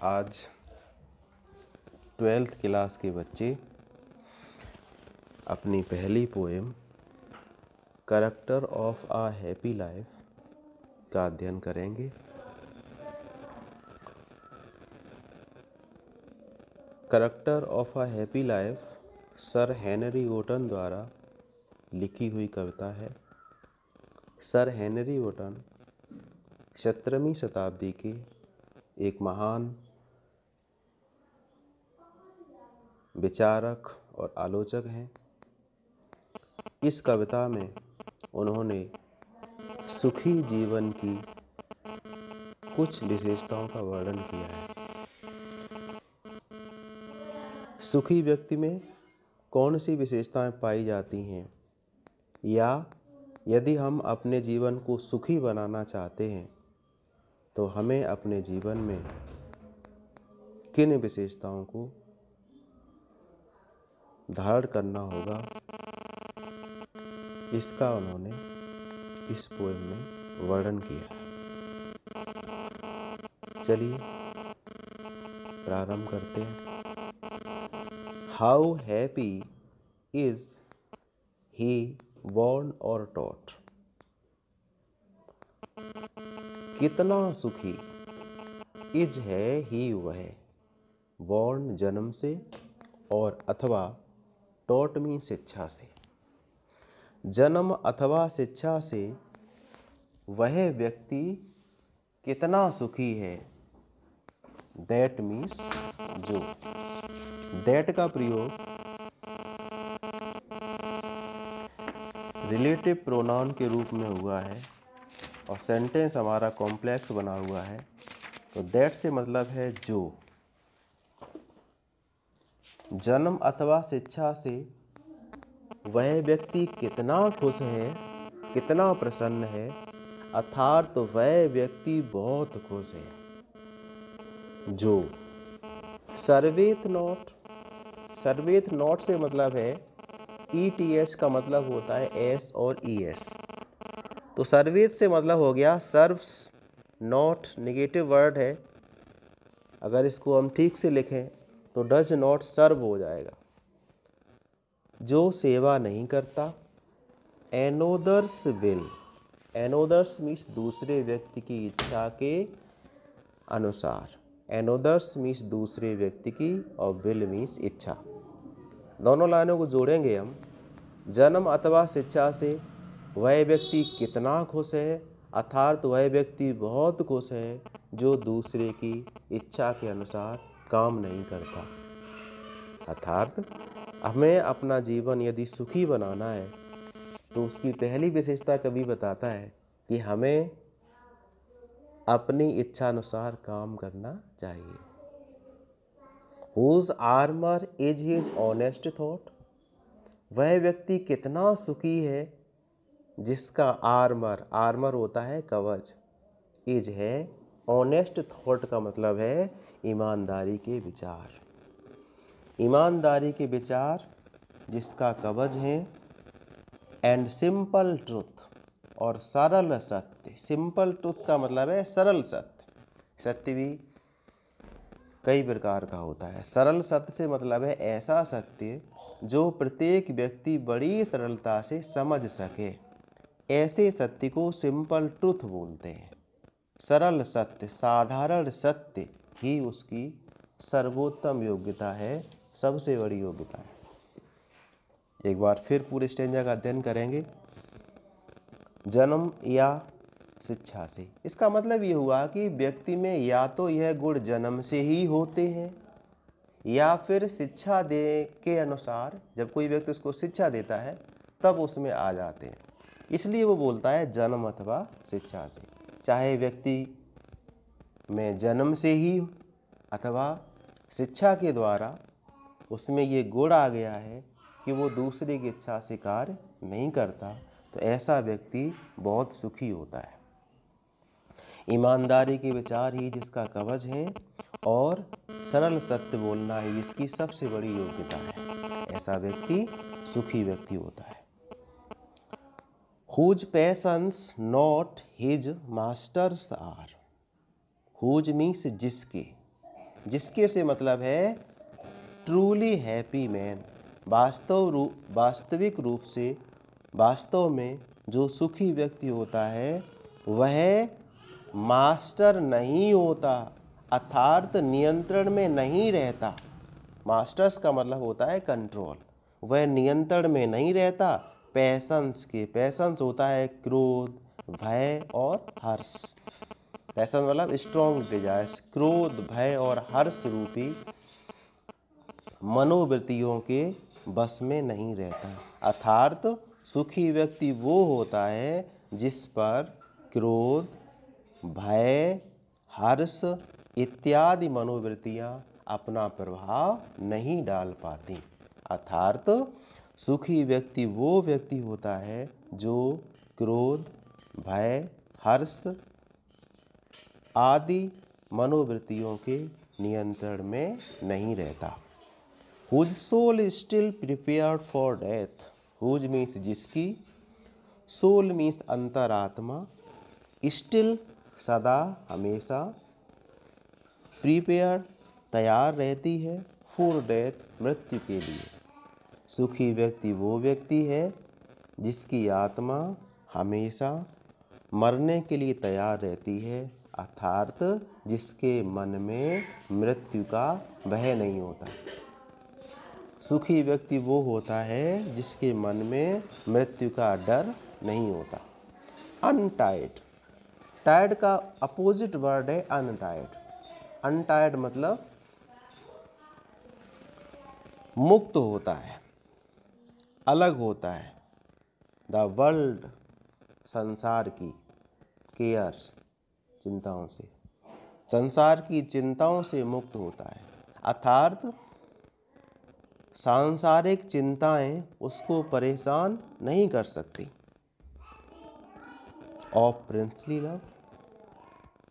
आज 12th class के बच्चे अपनी पहली poem character of a happy life का अध्ययन करेंगे। Character of a happy life sir Henry Wotton द्वारा लिखी हुई कविता है। सर हेनरी वोटन 17वीं शताब्दी के एक महान विचारक और आलोचक हैं। इस कविता में उन्होंने सुखी जीवन की कुछ विशेषताओं का वर्णन किया है। सुखी व्यक्ति में कौन सी विशेषताएं पाई जाती हैं, या यदि हम अपने जीवन को सुखी बनाना चाहते हैं तो हमें अपने जीवन में किन विशेषताओं को धारण करना होगा, इसका उन्होंने इस पोएम में वर्णन किया है। चलिए प्रारंभ करते हैं। How happy is he born or taught। कितना सुखी इज है ही वह, born जन्म से और अथवा taught में शिक्षा से। जन्म अथवा शिक्षा से वह व्यक्ति कितना सुखी है। दैट मीन्स जो। दैट का प्रयोग रिलेटिव प्रोनाउन के रूप में हुआ है और सेंटेंस हमारा कॉम्प्लेक्स बना हुआ है, तो दैट से मतलब है जो। जन्म अथवा शिक्षा से वह व्यक्ति कितना खुश है, कितना प्रसन्न है, अर्थात तो वह व्यक्ति बहुत खुश है। जो सर्वेत नॉट, सर्वेत नॉट से मतलब है ETS का मतलब होता है S और ES। तो सर्वेत से मतलब हो गया सर्व्स नॉट, नेगेटिव वर्ड है। अगर इसको हम ठीक से लिखें तो डज नॉट सर्व हो जाएगा। जो सेवा नहीं करता। एनोदर्स विल, एनोदर्स मीन्स दूसरे व्यक्ति की इच्छा के अनुसार। एनोदर्स मीन्स दूसरे व्यक्ति की और विल मीन्स इच्छा। दोनों लाइनों को जोड़ेंगे हम। जन्म अथवा शिक्षा से वह व्यक्ति कितना खुश है, अर्थात वह व्यक्ति बहुत खुश है जो दूसरे की इच्छा के अनुसार काम नहीं करता। अर्थात हमें अपना जीवन यदि सुखी बनाना है तो उसकी पहली विशेषता कवि बताता है कि हमें अपनी इच्छा अनुसार काम करना चाहिए। Whose armor is his honest thought। वह व्यक्ति कितना सुखी है जिसका आर्मर, आर्मर होता है कवच, इज है ऑनेस्ट थॉट का मतलब है ईमानदारी के विचार। ईमानदारी के विचार जिसका कवच है। एंड सिंपल ट्रुथ, और सरल सत्य। सिंपल ट्रुथ का मतलब है सरल सत्य। सत्य भी कई प्रकार का होता है। सरल सत्य से मतलब है ऐसा सत्य जो प्रत्येक व्यक्ति बड़ी सरलता से समझ सके। ऐसे सत्य को सिंपल ट्रुथ बोलते हैं। सरल सत्य, साधारण सत्य ही उसकी सर्वोत्तम योग्यता है, सबसे बड़ी योग्यता है। एक बार फिर पूरे स्टेंजा का अध्ययन करेंगे। जन्म या शिक्षा से, इसका मतलब ये हुआ कि व्यक्ति में या तो यह गुण जन्म से ही होते हैं या फिर शिक्षा दे के अनुसार, जब कोई व्यक्ति उसको शिक्षा देता है तब उसमें आ जाते हैं। इसलिए वो बोलता है जन्म अथवा शिक्षा से। चाहे व्यक्ति में जन्म से ही अथवा शिक्षा के द्वारा उसमें ये गुण आ गया है कि वो दूसरे की इच्छा से कार्य नहीं करता, तो ऐसा व्यक्ति बहुत सुखी होता है। ईमानदारी के विचार ही जिसका कवच है और सरल सत्य बोलना ही इसकी सबसे बड़ी योग्यता है। ऐसा व्यक्ति सुखी व्यक्ति होता है। Whose passions not his masters are। Whose means जिसके, जिसके से मतलब है ट्रूली हैप्पी मैन, वास्तविक रूप से वास्तव में जो सुखी व्यक्ति होता है वह मास्टर नहीं होता, अर्थात नियंत्रण में नहीं रहता। मास्टर्स का मतलब होता है कंट्रोल। वह नियंत्रण में नहीं रहता पैशंस होता है क्रोध, भय और हर्ष। पैशन मतलब स्ट्रॉन्ग डिजायर्स, क्रोध, भय और हर्ष रूपी मनोवृत्तियों के बस में नहीं रहता। अर्थात सुखी व्यक्ति वो होता है जिस पर क्रोध, भय, हर्ष इत्यादि मनोवृत्तियां अपना प्रभाव नहीं डाल पाती। अर्थात सुखी व्यक्ति वो व्यक्ति होता है जो क्रोध, भय, हर्ष आदि मनोवृत्तियों के नियंत्रण में नहीं रहता। Whose soul is still prepared for death, whose means जिसकी, soul means अंतरात्मा, still सदा हमेशा, prepared तैयार रहती है, for death मृत्यु के लिए। सुखी व्यक्ति वो व्यक्ति है जिसकी आत्मा हमेशा मरने के लिए तैयार रहती है, अर्थात जिसके मन में मृत्यु का भय नहीं होता। सुखी व्यक्ति वो होता है जिसके मन में मृत्यु का डर नहीं होता। अनटाइड, टाइड का अपोजिट वर्ड है अनटाइड। अनटाइड मतलब मुक्त होता है, अलग होता है। द वर्ल्ड संसार की, केयर्स चिंताओं से, संसार की चिंताओं से मुक्त होता है। अर्थात सांसारिक चिंताएं उसको परेशान नहीं कर सकती। ऑफ प्रिंसली लव,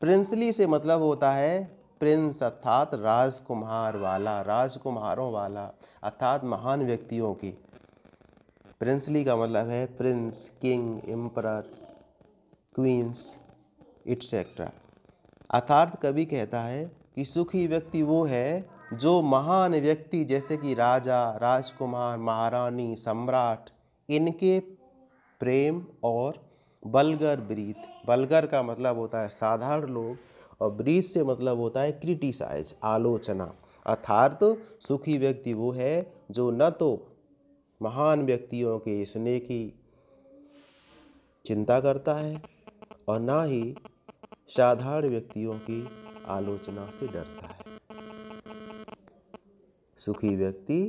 प्रिंसली से मतलब होता है प्रिंस अर्थात राजकुमार वाला, राजकुमारों वाला अर्थात महान व्यक्तियों की। प्रिंसली का मतलब है prince, king, emperor, queens etcetera. अर्थात कवि कहता है कि सुखी व्यक्ति वो है जो महान व्यक्ति जैसे कि राजा, राजकुमार, महारानी, सम्राट इनके प्रेम और वल्गर ब्रीथ, वल्गर का मतलब होता है साधारण लोग और ब्रीथ से मतलब होता है क्रिटिसाइज, आलोचना। अर्थात सुखी व्यक्ति वो है जो न तो महान व्यक्तियों के स्नेह की चिंता करता है और ना ही साधारण व्यक्तियों की आलोचना से डरता है। सुखी व्यक्ति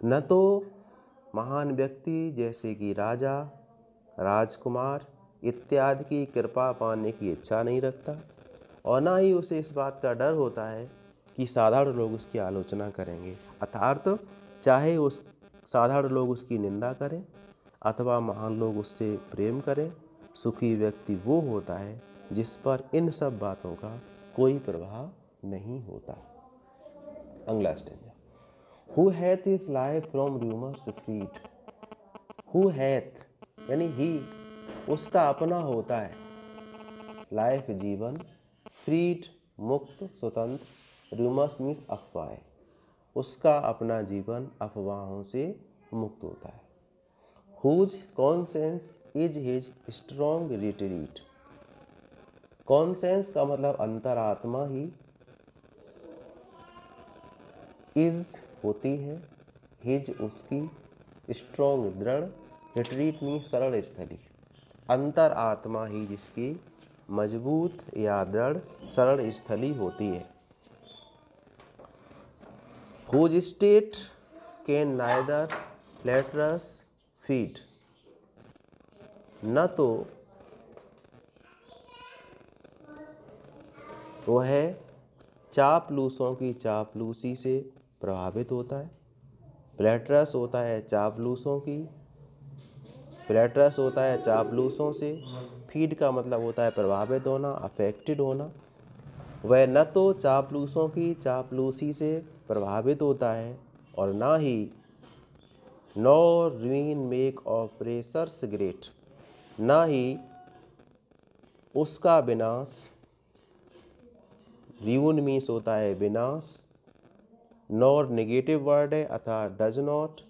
न तो महान व्यक्ति जैसे कि राजा, राजकुमार इत्यादि की कृपा पाने की इच्छा नहीं रखता और ना ही उसे इस बात का डर होता है कि साधारण लोग उसकी आलोचना करेंगे। अर्थात चाहे उस साधारण लोग उसकी निंदा करें अथवा महान लोग उससे प्रेम करें, सुखी व्यक्ति वो होता है जिस पर इन सब बातों का कोई प्रभाव नहीं होता। अगला stanza, Who hath his life from rumors freed, Who hath यानी ही उसका अपना होता है, लाइफ जीवन, फ्रीड मुक्त स्वतंत्र, रूमर्स मीन्स अफवाहें, उसका अपना जीवन अफवाहों से मुक्त होता है। Whose conscience is his strong retreat, conscience का मतलब अंतरात्मा ही, इज होती है, हिज उसकी, स्ट्रॉन्ग दृढ़, रिट्रीट में सरल स्थली, अंतर आत्मा ही जिसकी मजबूत या दृढ़ सरल स्थली होती है। Whose state can neither flatterers feed, न तो वह चापलूसों की चापलूसी से प्रभावित होता है। फ्लैटरस होता है चापलूसों की, फ्लैटरस होता है चापलूसों से, फीड का मतलब होता है प्रभावित होना, अफेक्टेड होना। वह न तो चापलूसों की चापलूसी से प्रभावित होता है और ना ही nor ruin make oppressors great, ना ही उसका विनाश र्यून मीन्स होता है विनाश, नॉर नेगेटिव वर्ड है अर्थात डज नॉट,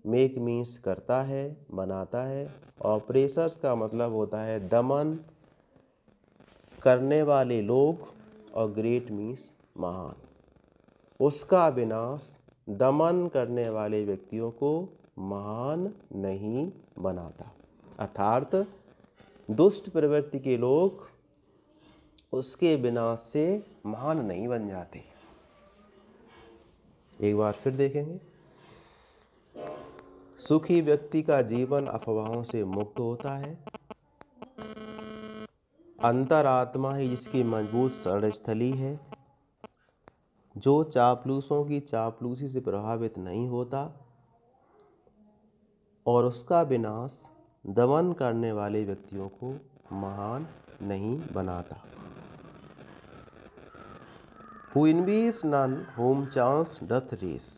मेक मीन्स करता है, बनाता है, ऑपरेशंस का मतलब होता है दमन करने वाले लोग, और ग्रेट मीन्स महान। उसका विनाश दमन करने वाले व्यक्तियों को महान नहीं बनाता, अर्थात दुष्ट प्रवृत्ति के लोग उसके विनाश से महान नहीं बन जाते। एक बार फिर देखेंगे, सुखी व्यक्ति का जीवन अफवाहों से मुक्त होता है, अंतरात्मा ही जिसकी मजबूत शरणस्थली है, जो चापलूसों की चापलूसी से प्रभावित नहीं होता, और उसका विनाश दमन करने वाले व्यक्तियों को महान नहीं बनाता। Who envies none whom chance doth raise।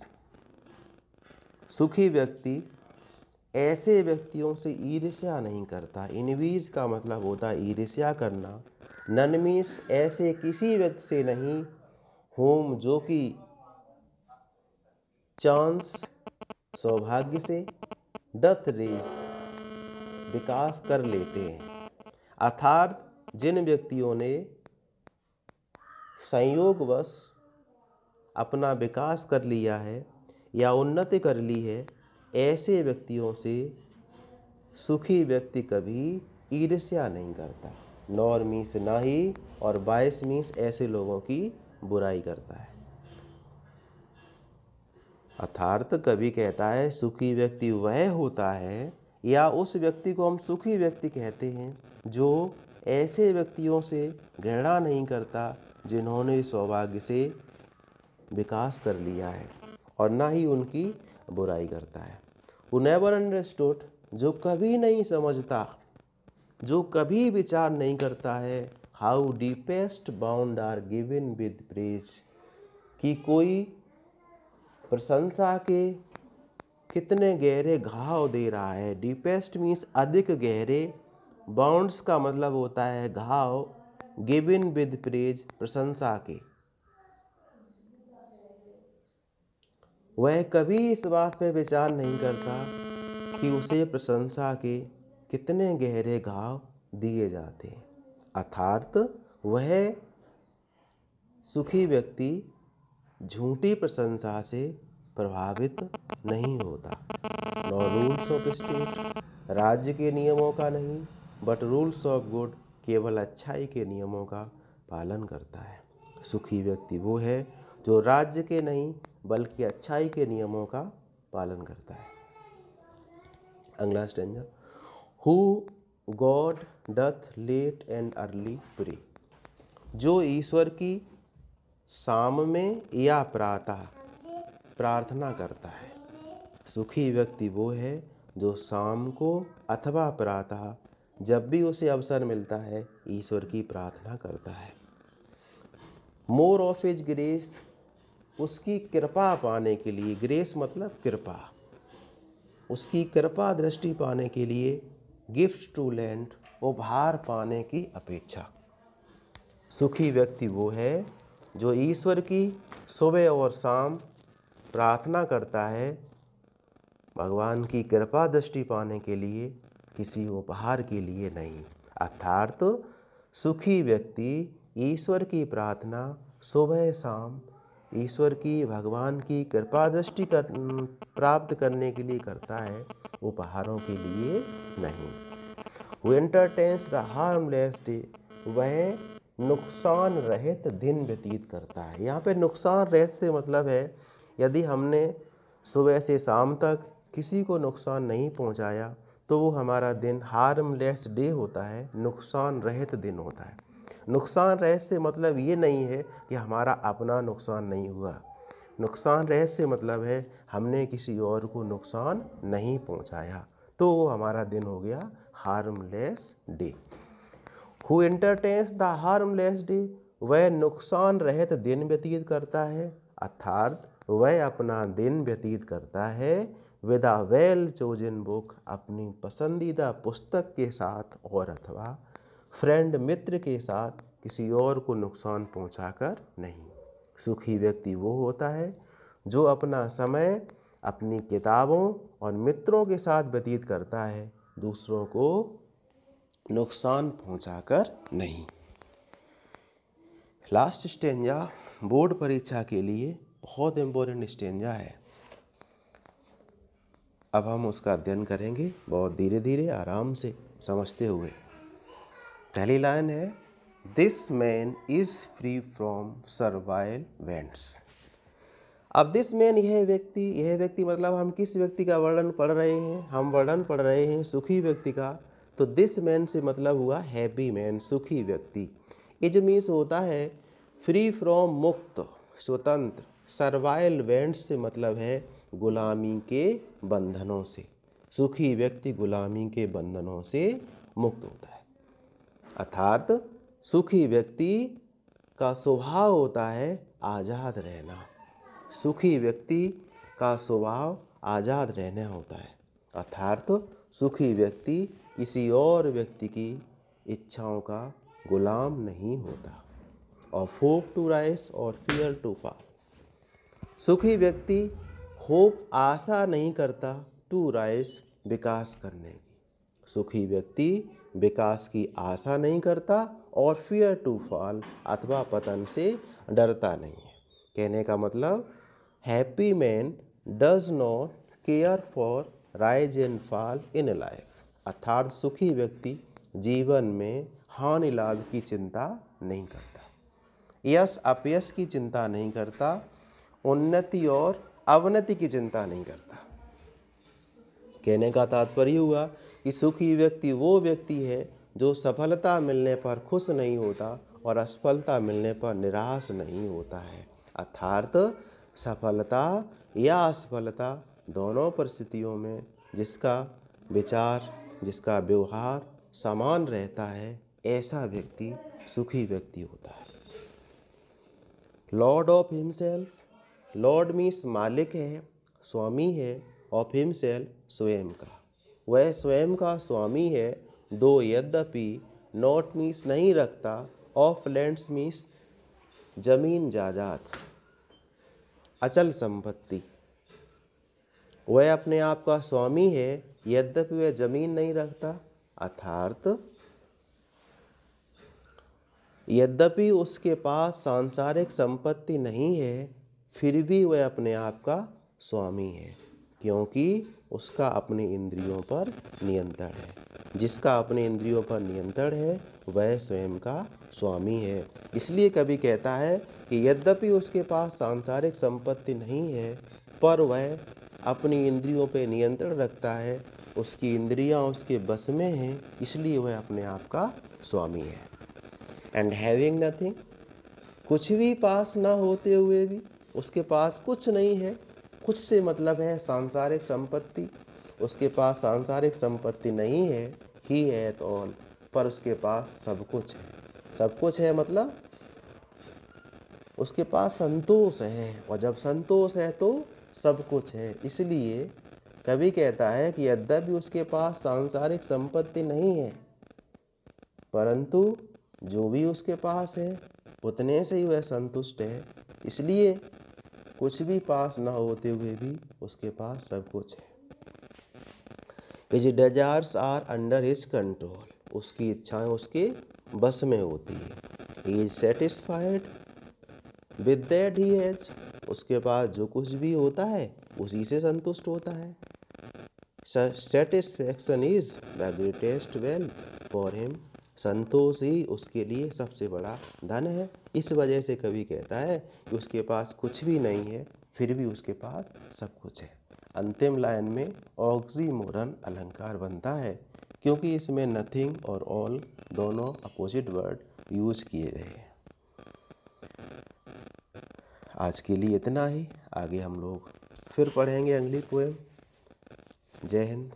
सुखी व्यक्ति ऐसे व्यक्तियों से ईर्ष्या नहीं करता। इनवीज का मतलब होता है ईर्ष्या करना। नन मीन्स ऐसे किसी व्यक्ति से नहीं, होम जो कि चांस सौभाग्य से, डथ रेस विकास कर लेते हैं, अर्थात जिन व्यक्तियों ने संयोगवश अपना विकास कर लिया है या उन्नति कर ली है, ऐसे व्यक्तियों से सुखी व्यक्ति कभी ईर्ष्या नहीं करता। नॉर मीन्स ना ही, और बायस मीन्स ऐसे लोगों की बुराई करता है। अर्थात कवि कहता है सुखी व्यक्ति वह होता है, या उस व्यक्ति को हम सुखी व्यक्ति कहते हैं जो ऐसे व्यक्तियों से घृणा नहीं करता जिन्होंने सौभाग्य से विकास कर लिया है, और ना ही उनकी बुराई करता है। वो नेवर अंडरस्टूड, जो कभी नहीं समझता, जो कभी विचार नहीं करता है, how deepest bound are given with praise, कि कोई प्रशंसा के कितने गहरे घाव दे रहा है। डीपेस्ट मीन्स अधिक गहरे, बाउंड्स का मतलब होता है घाव, गिवन विद प्रेज प्रशंसा के। वह कभी इस बात पे विचार नहीं करता कि उसे प्रशंसा के कितने गहरे घाव दिए जाते हैं, अर्थात वह सुखी व्यक्ति झूठी प्रशंसा से प्रभावित नहीं होता। नो रूल्स ऑफ स्टेट, राज्य के नियमों का नहीं, बट रूल्स ऑफ गुड, केवल अच्छाई के नियमों का पालन करता है। सुखी व्यक्ति वो है जो राज्य के नहीं बल्कि अच्छाई के नियमों का पालन करता है। अगला stanza, who God doth late and early pray, जो ईश्वर की शाम में या प्रातः प्रार्थना करता है। सुखी व्यक्ति वो है जो शाम को अथवा प्रातः जब भी उसे अवसर मिलता है ईश्वर की प्रार्थना करता है। मोर ऑफ हिज ग्रेस, उसकी कृपा पाने के लिए, ग्रेस मतलब कृपा, उसकी कृपा दृष्टि पाने के लिए, गिफ्ट टू लैंड, उपहार पाने की अपेक्षा। सुखी व्यक्ति वो है जो ईश्वर की सुबह और शाम प्रार्थना करता है भगवान की कृपा दृष्टि पाने के लिए, किसी उपहार के लिए नहीं। अर्थात सुखी व्यक्ति ईश्वर की प्रार्थना सुबह शाम ईश्वर की, भगवान की कृपा दृष्टि प्राप्त करने के लिए करता है, उपहारों के लिए नहीं। Who entertains the harmless day, वह नुकसान रहित दिन व्यतीत करता है। यहाँ पे नुकसान रहित से मतलब है यदि हमने सुबह से शाम तक किसी को नुकसान नहीं पहुँचाया तो वो हमारा दिन हार्मलेस डे होता है, नुकसान रहित दिन होता है। नुकसान रहित से मतलब ये नहीं है कि हमारा अपना नुकसान नहीं हुआ। नुकसान रहित से मतलब है हमने किसी और को नुकसान नहीं पहुँचाया, तो वो हमारा दिन हो गया harmless day. Who entertains the harmless day, वह नुकसान रहित दिन व्यतीत करता है, अर्थात वह अपना दिन व्यतीत करता है with a well chosen book, अपनी पसंदीदा पुस्तक के साथ और अथवा फ्रेंड मित्र के साथ किसी और को नुकसान पहुंचाकर नहीं। सुखी व्यक्ति वो होता है जो अपना समय अपनी किताबों और मित्रों के साथ व्यतीत करता है, दूसरों को नुकसान पहुंचाकर नहीं। लास्ट स्टेंजा बोर्ड परीक्षा के लिए बहुत इम्पोर्टेंट स्टेंजा है। अब हम उसका अध्ययन करेंगे बहुत धीरे धीरे आराम से समझते हुए। पहली लाइन है, this man is free from servile vents. अब दिस मैन यह व्यक्ति मतलब हम किस व्यक्ति का वर्णन पढ़ रहे हैं? हम वर्णन पढ़ रहे हैं सुखी व्यक्ति का। तो दिस मैन से मतलब हुआ हैप्पी मैन, सुखी व्यक्ति। इज मीन्स होता है फ्री फ्रॉम, मुक्त, स्वतंत्र। सर्वाइल वेंट्स से मतलब है गुलामी के बंधनों से। सुखी व्यक्ति गुलामी के बंधनों से मुक्त होता है। अर्थात सुखी व्यक्ति का स्वभाव होता है आज़ाद रहना। सुखी व्यक्ति का स्वभाव आज़ाद रहना होता है। अर्थात सुखी व्यक्ति किसी और व्यक्ति की इच्छाओं का गुलाम नहीं होता। और होप टू राइज और फियर टू फॉल। सुखी व्यक्ति होप आशा नहीं करता, टू राइज विकास करने की। सुखी व्यक्ति विकास की आशा नहीं करता और फियर टू फॉल अथवा पतन से डरता नहीं है। कहने का मतलब happy man does not care for rise and fall in life. अर्थात सुखी व्यक्ति जीवन में हानि लाभ की चिंता नहीं करता, यश अपयश की चिंता नहीं करता, उन्नति और अवनति की चिंता नहीं करता। कहने का तात्पर्य हुआ कि सुखी व्यक्ति वो व्यक्ति है जो सफलता मिलने पर खुश नहीं होता और असफलता मिलने पर निराश नहीं होता है। अर्थात सफलता या असफलता दोनों परिस्थितियों में जिसका विचार, जिसका व्यवहार समान रहता है, ऐसा व्यक्ति सुखी व्यक्ति होता है। Lord of himself, Lord means मालिक है, स्वामी है, ऑफ हिमसेल्फ स्वयं का। वह स्वयं का स्वामी है, दो यद्यपि, नॉट मीन्स नहीं रखता, ऑफ लैंड्स मीन्स जमीन जायदाद, अचल संपत्ति। वह अपने आप का स्वामी है, यद्यपि वह जमीन नहीं रखता। अर्थात यद्यपि उसके पास सांसारिक संपत्ति नहीं है, फिर भी वह अपने आप का स्वामी है, क्योंकि उसका अपने इंद्रियों पर नियंत्रण है। जिसका अपने इंद्रियों पर नियंत्रण है वह स्वयं का स्वामी है। इसलिए कवि कहता है कि यद्यपि उसके पास सांसारिक संपत्ति नहीं है, पर वह अपनी इंद्रियों पर नियंत्रण रखता है, उसकी इंद्रियां उसके बस में हैं, इसलिए वह अपने आप का स्वामी है। एंड हैविंग नथिंग, कुछ भी पास ना होते हुए भी, उसके पास कुछ नहीं है। कुछ से मतलब है सांसारिक संपत्ति। उसके पास सांसारिक संपत्ति नहीं है, ही हैथ ऑल, पर उसके पास सब कुछ है। सब कुछ है मतलब उसके पास संतोष है, और जब संतोष है तो सब कुछ है। इसलिए कवि कहता है कि यद्यपि उसके पास सांसारिक संपत्ति नहीं है, परंतु जो भी उसके पास है उतने से ही वह संतुष्ट है। इसलिए कुछ भी पास ना होते हुए भी उसके पास सब कुछ है। His desires are under his control, उसकी इच्छाएं उसके बस में होती है। He is satisfied with that he has, उसके पास जो कुछ भी होता है उसी से संतुष्ट होता है। Satisfaction is the greatest wealth for him, संतोष ही उसके लिए सबसे बड़ा धन है। इस वजह से कवि कहता है कि उसके पास कुछ भी नहीं है, फिर भी उसके पास सब कुछ है। अंतिम लाइन में ऑक्सीमोरन अलंकार बनता है, क्योंकि इसमें नथिंग और ऑल दोनों अपोजिट वर्ड यूज किए गए हैं। आज के लिए इतना ही, आगे हम लोग फिर पढ़ेंगे अगली पोएम। जय हिंद।